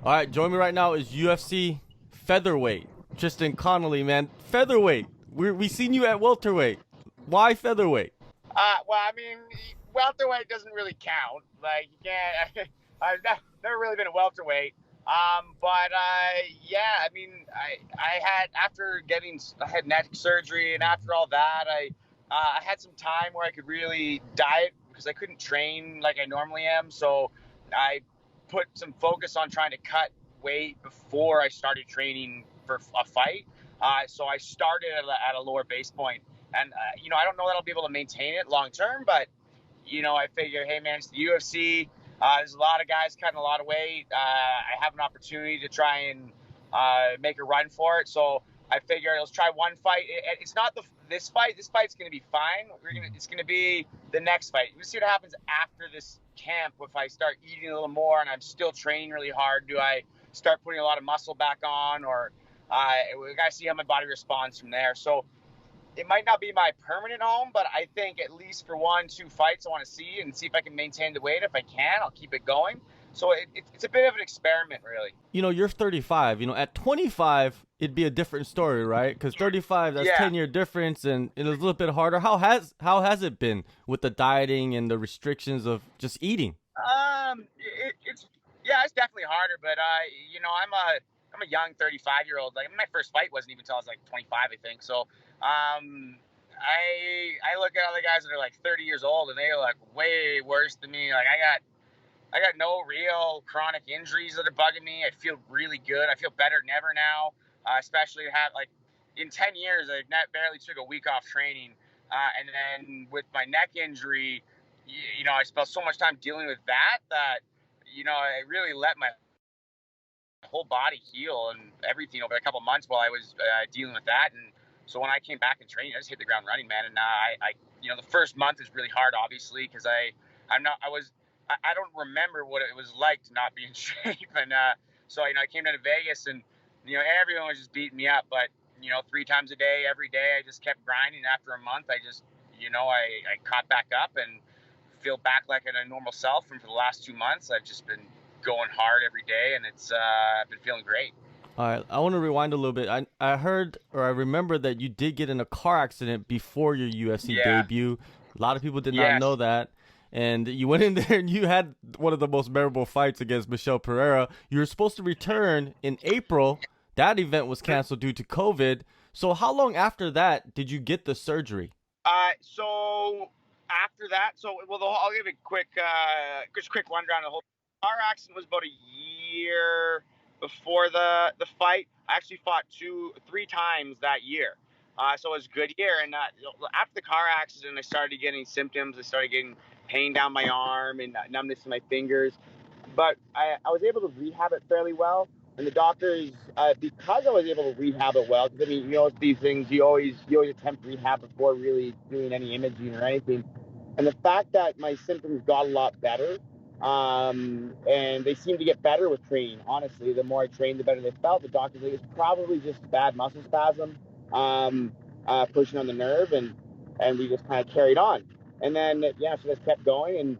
All right, join me right now is UFC featherweight. Tristan Connelly, man, featherweight. We seen you at welterweight. Why featherweight? Well, I mean, welterweight doesn't really count. Like you can't. I've never really been a welterweight. But yeah, I mean, I had I had neck surgery, and after all that, I had some time where I could really diet because I couldn't train like I normally am. So I put some focus on trying to cut weight before I started training for a fight. So I started at a lower base point, and I don't know that I'll be able to maintain it long term, but I figure, hey man, it's the UFC. There's a lot of guys cutting a lot of weight. I have an opportunity to try and make a run for it. So I figure let's try one fight. It's not this fight. This fight's going to be fine. It's going to be the next fight. We'll see what happens after this camp. If I start eating a little more and I'm still training really hard, do I start putting a lot of muscle back on, or we got to see how my body responds from there. So it might not be my permanent home, but I think at least for 1-2 fights, I want to see if I can maintain the weight. If I can, I'll keep it going. So it's a bit of an experiment, really. You're 35. At 25, it'd be a different story, right? Because 35, that's Yeah. 10-year difference, and it's a little bit harder. How has it been with the dieting and the restrictions of just eating? It's yeah, it's definitely harder, but I'm a young 35-year-old. Like my first fight wasn't even until I was like 25, I think. So I look at other guys that are like 30 years old, and they are like way worse than me. Like I got no real chronic injuries that are bugging me. I feel really good. I feel better than ever now. Especially in 10 years, I barely took a week off training. And then with my neck injury, I spent so much time dealing with that I really let my whole body heal and everything over a couple months while I was dealing with that. And so when I came back in training, I just hit the ground running, man. And the first month is really hard, obviously, because I don't remember what it was like to not be in shape. And so I came down to Vegas, and everyone was just beating me up. But 3 times a day, every day, I just kept grinding. After a month, I just I caught back up and feel back like a normal self. And for the last 2 months, I've just been going hard every day, and it's I've been feeling great. All right, I want to rewind a little bit. I heard or I remember that you did get in a car accident before your UFC Yeah. debut. A lot of people did not know Yes. that. And you went in there and you had one of the most memorable fights against Michelle Pereira. You were supposed to return in April. That event was canceled due to COVID. So how long after that did you get the surgery? So after that, I'll give a quick rundown. The whole car accident was about a year before the fight. I actually fought 3 times that year. So it was a good year. And after the car accident, I started getting symptoms. I started getting pain down my arm and numbness in my fingers. But I was able to rehab it fairly well. And the doctors, because I was able to rehab it well, because I mean, these things you always attempt rehab before really doing any imaging or anything. And the fact that my symptoms got a lot better, and they seemed to get better with training. Honestly, the more I trained, the better they felt. The doctors like it's probably just bad muscle spasm, pushing on the nerve, and we just kind of carried on. And then so this kept going, and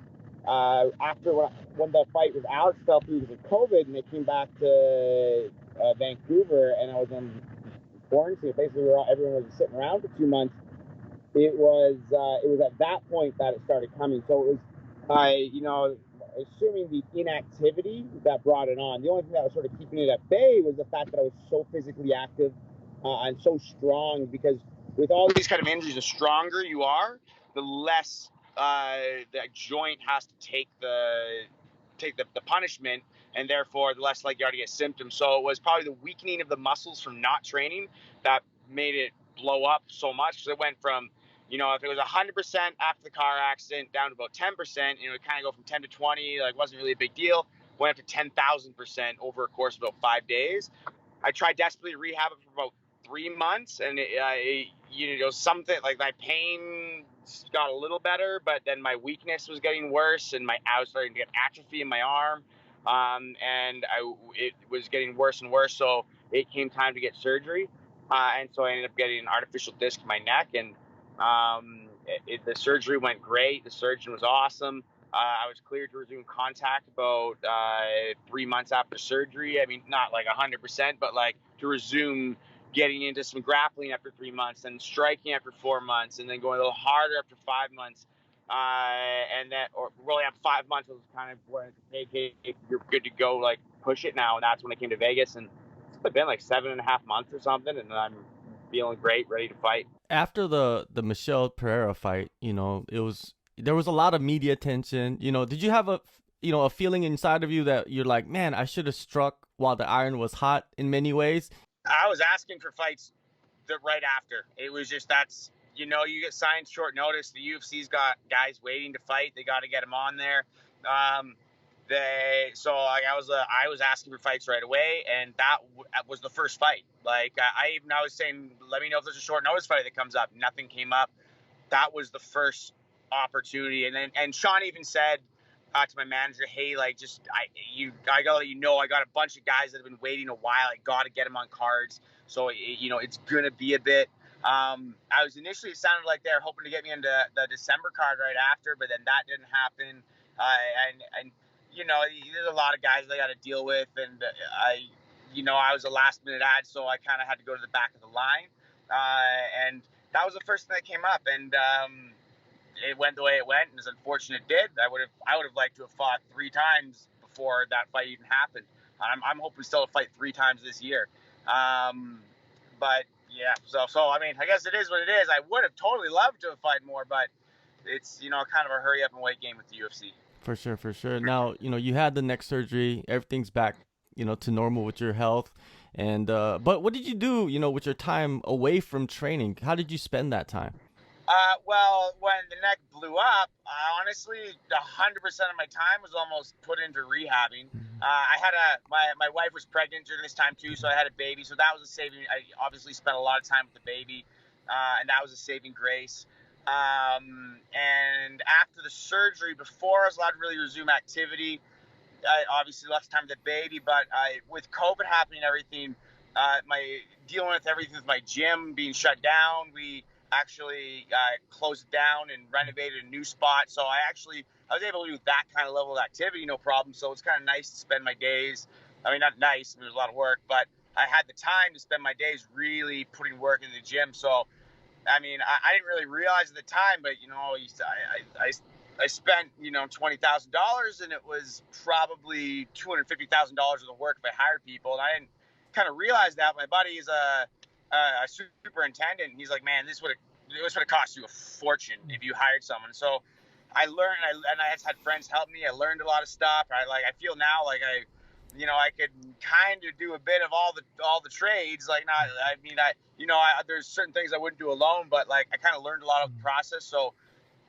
after when the fight with Alex fell through because of COVID, and they came back to Vancouver, and I was in quarantine. Basically, everyone was sitting around for 2 months. It was at that point that it started coming. So it was, assuming the inactivity that brought it on. The only thing that was sort of keeping it at bay was the fact that I was so physically active and so strong. Because with all these kind of injuries, the stronger you are, the less the joint has to take the punishment, and therefore the less likely you are to get symptoms. So it was probably the weakening of the muscles from not training that made it blow up so much. Because it went from, if it was 100% after the car accident down to about 10%, it kind of go from 10 to 20, like wasn't really a big deal. Went up to 10,000% over a course of about 5 days. I tried desperately to rehab it for about 3 months, and something like my pain got a little better, but then my weakness was getting worse, and I was starting to get atrophy in my arm, and it was getting worse and worse. So it came time to get surgery, and so I ended up getting an artificial disc in my neck, and the surgery went great. The surgeon was awesome. I was cleared to resume contact about 3 months after surgery. I mean, not like 100%, but like to resume getting into some grappling after 3 months, and striking after 4 months, and then going a little harder after 5 months. And that, or really, at 5 months, it was kind of where, hey, you're good to go, like push it now. And that's when I came to Vegas, and it's been like 7.5 months or something, and I'm feeling great, ready to fight. After the Michelle Pereira fight, there was a lot of media attention. Did you have a feeling inside of you that you're like, man, I should have struck while the iron was hot in many ways? I was asking for fights right after. It was just, that's, you get signed short notice. The UFC's got guys waiting to fight. They got to get them on there. I was asking for fights right away, and that was the first fight. Like I was saying, let me know if there's a short notice fight that comes up. Nothing came up. That was the first opportunity, and Sean even said to my manager, hey, like, I gotta let you know, I got a bunch of guys that have been waiting a while. I gotta get them on cards, so it's gonna be a bit. I was initially, it sounded like they're hoping to get me into the December card right after, but then that didn't happen. And there's a lot of guys they got to deal with, and I was a last minute ad, so I kind of had to go to the back of the line, and that was the first thing that came up, and it went the way it went, and as unfortunate it did. I would have liked to have fought 3 times before that fight even happened. I'm hoping still to fight 3 times this year, but yeah. So I mean, I guess it is what it is. I would have totally loved to have fought more, but it's kind of a hurry up and wait game with the UFC. For sure, for sure. Now, you had the neck surgery. Everything's back, to normal with your health. And but what did you do, with your time away from training? How did you spend that time? Well, when the neck blew up, honestly, 100% of my time was almost put into rehabbing. I had my wife was pregnant during this time too, so I had a baby. So that was a saving. I obviously spent a lot of time with the baby, and that was a saving grace. And after the surgery, before I was allowed to really resume activity, I obviously left time with the baby, but with COVID happening and everything, dealing with everything with my gym being shut down, we actually closed it down and renovated a new spot. So I was able to do that kind of level of activity, no problem. So it's kind of nice to spend my days. I mean, not nice, it was a lot of work, but I had the time to spend my days really putting work in the gym. So I mean, I didn't really realize at the time, but I spent $20,000, and it was probably $250,000 of the work if I hired people, and I didn't kind of realize that. My buddy is a superintendent, and he's like, man, this would have cost you a fortune if you hired someone. So I learned, and I had friends help me. I learned a lot of stuff. I feel now like I could kind of do a bit of all the trades. Like, not, I mean, there's certain things I wouldn't do alone, but like I kind of learned a lot of the process. So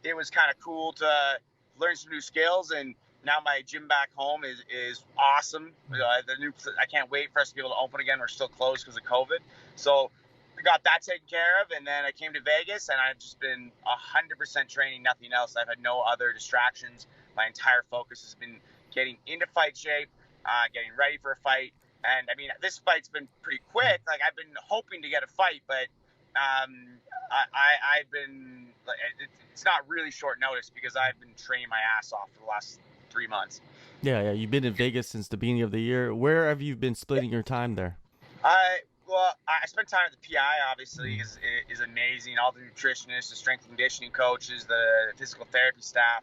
it was kind of cool to learn some new skills. And now my gym back home is awesome. I can't wait for us to be able to open again. We're still closed because of COVID. So I got that taken care of. And then I came to Vegas, and I've just been 100% training, nothing else. I've had no other distractions. My entire focus has been getting into fight shape, getting ready for a fight. And I mean, this fight's been pretty quick. Like, I've been hoping to get a fight, but I've been, it's not really short notice because I've been training my ass off for the last 3 months. Yeah. You've been in Vegas since the beginning of the year. Where have you been splitting your time there? I spent time at the PI, obviously, is amazing. All the nutritionists, the strength and conditioning coaches, the physical therapy staff,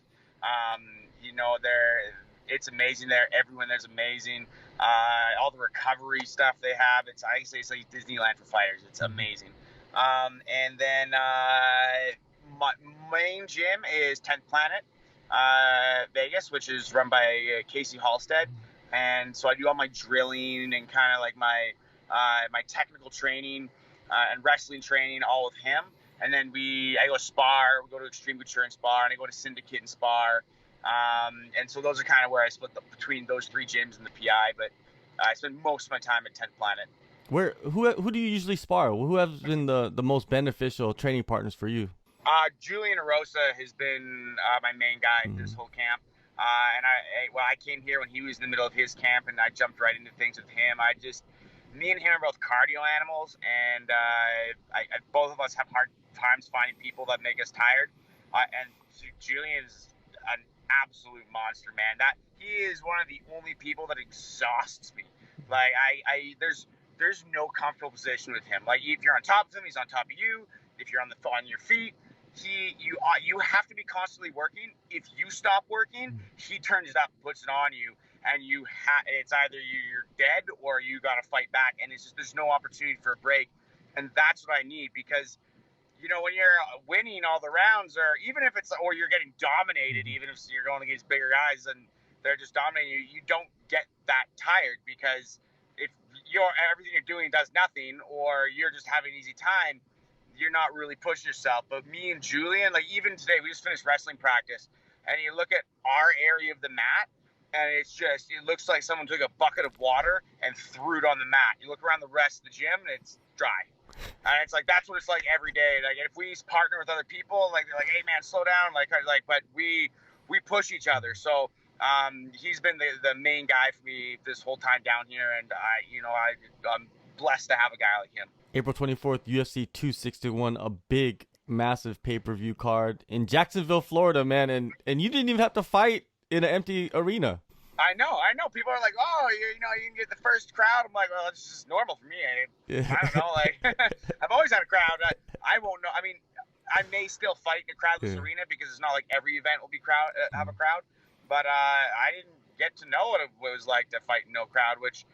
it's amazing there. Everyone there's amazing. All the recovery stuff they have, it's like Disneyland for fighters. It's amazing. And then my main gym is 10th Planet, Vegas, which is run by Casey Halstead. And so I do all my drilling and kind of like my technical training and wrestling training all with him. And then I go spar, we go to Extreme Couture and spar, and I go to Syndicate and spar. And so those are kind of where I split between those 3 gyms and the PI, but I spend most of my time at 10th Planet. Who do you usually spar? Who has been the most beneficial training partners for you? Julian Arosa has been my main guy this whole camp. And I came here when he was in the middle of his camp, and I jumped right into things with him. Me and him are both cardio animals, and both of us have hard times finding people that make us tired. And Julian is absolute monster, man. That he is one of the only people that exhausts me. Like there's no comfortable position with him. Like if you're on top of him, he's on top of you. If you're on your feet, you have to be constantly working. If you stop working, he turns it up, puts it on you, and it's either you're dead or you got to fight back. And it's just there's no opportunity for a break, and that's what I need because. You know, when you're winning all the rounds, or even if or you're getting dominated, even if you're going against bigger guys and they're just dominating you, you don't get that tired because if everything you're doing does nothing, or you're just having an easy time, you're not really pushing yourself. But me and Julian, like even today, we just finished wrestling practice, and you look at our area of the mat, and it looks like someone took a bucket of water and threw it on the mat. You look around the rest of the gym, and it's dry. And it's like that's what it's like every day. Like if we partner with other people, like they're like, "Hey man, slow down!" But we push each other. So he's been the main guy for me this whole time down here, and I'm blessed to have a guy like him. April 24th, UFC 261, a big, massive pay-per-view card in Jacksonville, Florida, man, and you didn't even have to fight in an empty arena. I know. People are like, oh, you can get the first crowd. I'm like, well, it's just normal for me. I don't know. Like, I've always had a crowd. I won't know. I mean, I may still fight in a crowdless arena because it's not like every event will be have a crowd. But I didn't get to know what it was like to fight in no crowd, which,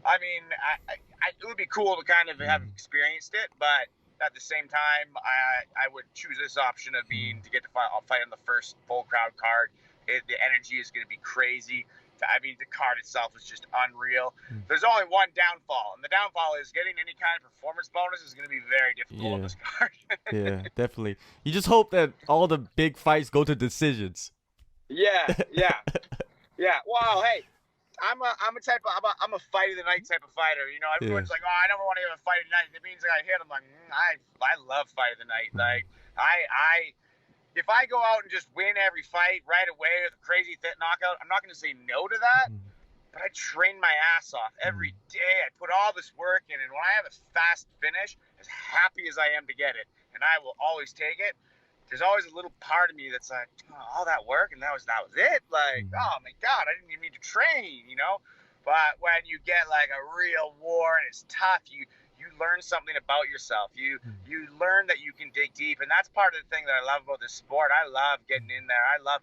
I mean, it would be cool to kind of have experienced it. But at the same time, I would choose this option of to get to fight. I'll fight on the first full crowd card. The energy is going to be crazy. I mean, the card itself is just unreal. There's only one downfall, and the downfall is getting any kind of performance bonus is going to be very difficult on this card. Yeah, definitely. You just hope that all the big fights go to decisions. Yeah. Well, hey, I'm a fight of the night type of fighter. You know, everyone's like, oh, I never want to have a fight of the night. It means I hit. I'm like, I love fight of the night. Like, if I go out and just win every fight right away with a crazy knockout, I'm not going to say no to that. But I train my ass off every day. I put all this work in, and when I have a fast finish, as happy as I am to get it, and I will always take it, there's always a little part of me that's like, oh, all that work, and that was it? Like, oh my God, I didn't even need to train, you know? But when you get like a real war and it's tough, you learn something about yourself. You learn that you can dig deep, and that's part of the thing that I love about this sport. I love getting in there. I love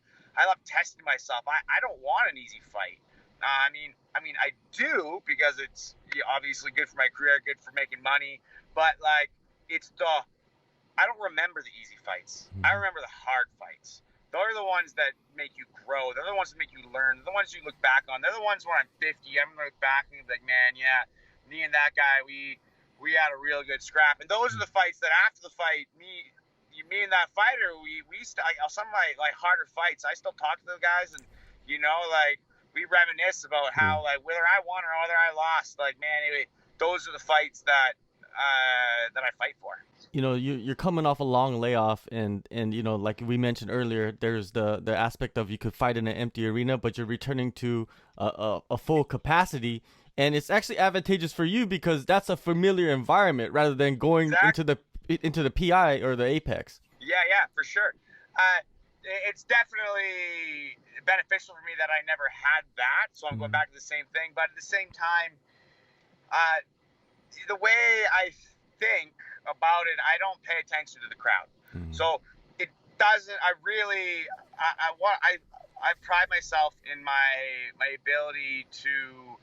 testing myself. I don't want an easy fight. I mean, I do because it's obviously good for my career, good for making money. But like, I don't remember the easy fights. I remember the hard fights. Those are the ones that make you grow. They're the ones that make you learn. They're the ones you look back on. They're the ones when I'm 50, I'm gonna look back and be like, man, yeah, me and that guy, we had a real good scrap. And those are the fights that after the fight, me and that fighter, some of my like harder fights, I still talk to the guys, and like we reminisce about how like whether I won or whether I lost. Like, man, anyway, those are the fights that I fight for. You know, you're coming off a long layoff, and like we mentioned earlier, there's the aspect of you could fight in an empty arena, but you're returning to a full capacity. And it's actually advantageous for you because that's a familiar environment rather than going into the PI or the Apex. Yeah, for sure. It's definitely beneficial for me that I never had that, so I'm going back to the same thing. But at the same time, the way I think about it, I don't pay attention to the crowd. So it doesn't. I pride myself in my ability to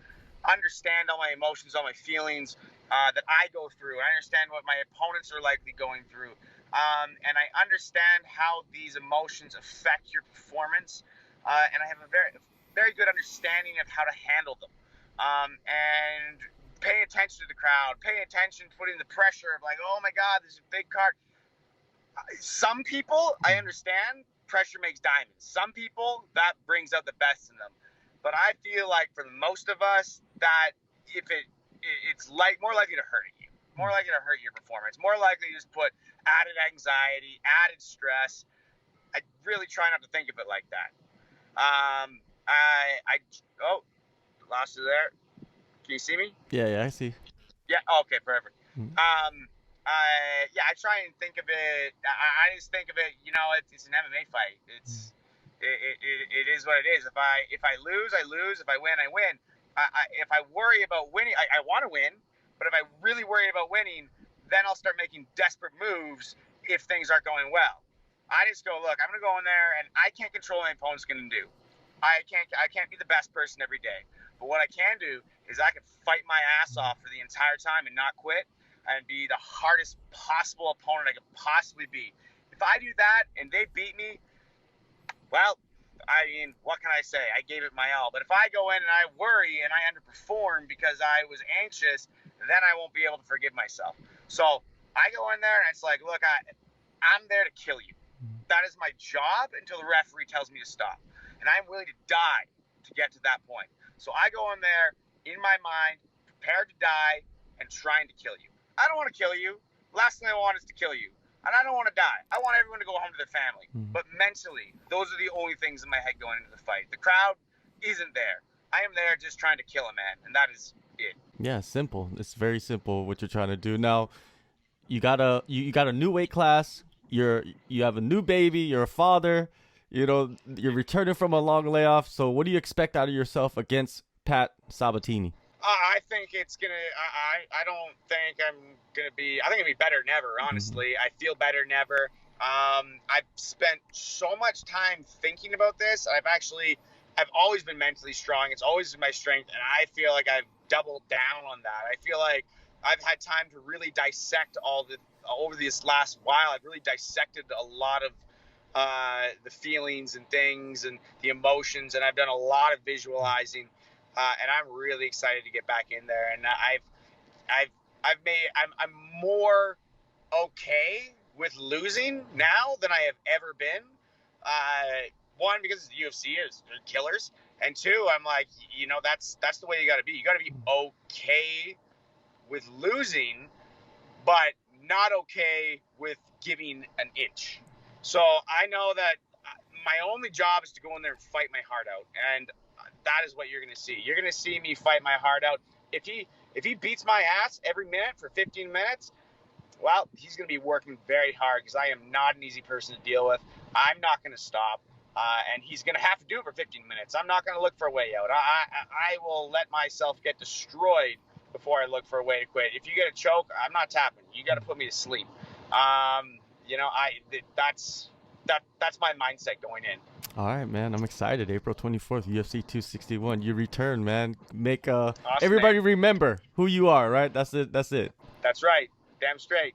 understand all my emotions, all my feelings that I go through. I understand what my opponents are likely going through. And I understand how these emotions affect your performance. And I have a very, very good understanding of how to handle them. And pay attention to the crowd, pay attention, putting the pressure of like, oh my God, this is a big card. Some people, I understand, pressure makes diamonds. Some people, that brings out the best in them. But I feel like for most of us, that if it's like more likely to hurt you, more likely to hurt your performance, more likely to just put added anxiety, added stress. I really try not to think of it like that. Lost you there. Can you see me? Yeah, I see. Yeah. Okay. Perfect. I try and think of it. I just think of it. It's an MMA fight. It is what it is. If I lose, I lose. If I win, I win. If I worry about winning, I want to win. But if I really worry about winning, then I'll start making desperate moves if things aren't going well. I just go, look, I'm going to go in there, and I can't control what my opponent's going to do. I can't be the best person every day. But what I can do is I can fight my ass off for the entire time and not quit and be the hardest possible opponent I could possibly be. If I do that and they beat me, well, I mean, what can I say? I gave it my all. But if I go in and I worry and I underperform because I was anxious, then I won't be able to forgive myself. So I go in there and it's like, look, I'm there to kill you. That is my job until the referee tells me to stop. And I'm willing to die to get to that point. So I go in there in my mind, prepared to die and trying to kill you. I don't want to kill you. Last thing I want is to kill you. And I don't want to die. I want everyone to go home to their family. But mentally, those are the only things in my head going into the fight. The crowd isn't there. I am there just trying to kill a man, and that is it. Yeah, simple. It's very simple what you're trying to do. Now, you got a new weight class. You have a new baby. You're a father. You're returning from a long layoff. So what do you expect out of yourself against Pat Sabatini? I think it's gonna. I don't think I'm gonna be. I think it'll be better than ever. Honestly, I feel better than ever. I've spent so much time thinking about this. I've always been mentally strong. It's always been my strength, and I feel like I've doubled down on that. I feel like I've had time to really dissect over this last while. I've really dissected a lot of the feelings and things and the emotions, and I've done a lot of visualizing. And I'm really excited to get back in there. And I'm more okay with losing now than I have ever been. One, because the UFC they're killers, and two, I'm like, that's the way you got to be. You got to be okay with losing, but not okay with giving an inch. So I know that my only job is to go in there and fight my heart out, and that is what you're going to see. You're going to see me fight my heart out. If he beats my ass every minute for 15 minutes, well, he's going to be working very hard because I am not an easy person to deal with. I'm not going to stop, and he's going to have to do it for 15 minutes. I'm not going to look for a way out. I will let myself get destroyed before I look for a way to quit. If you get a choke, I'm not tapping. You got to put me to sleep. That's my mindset going in. All right, man. I'm excited. April 24th, UFC 261. You return, man. Make Awesome, everybody man. remember who you are, right? That's it. That's right. Damn straight.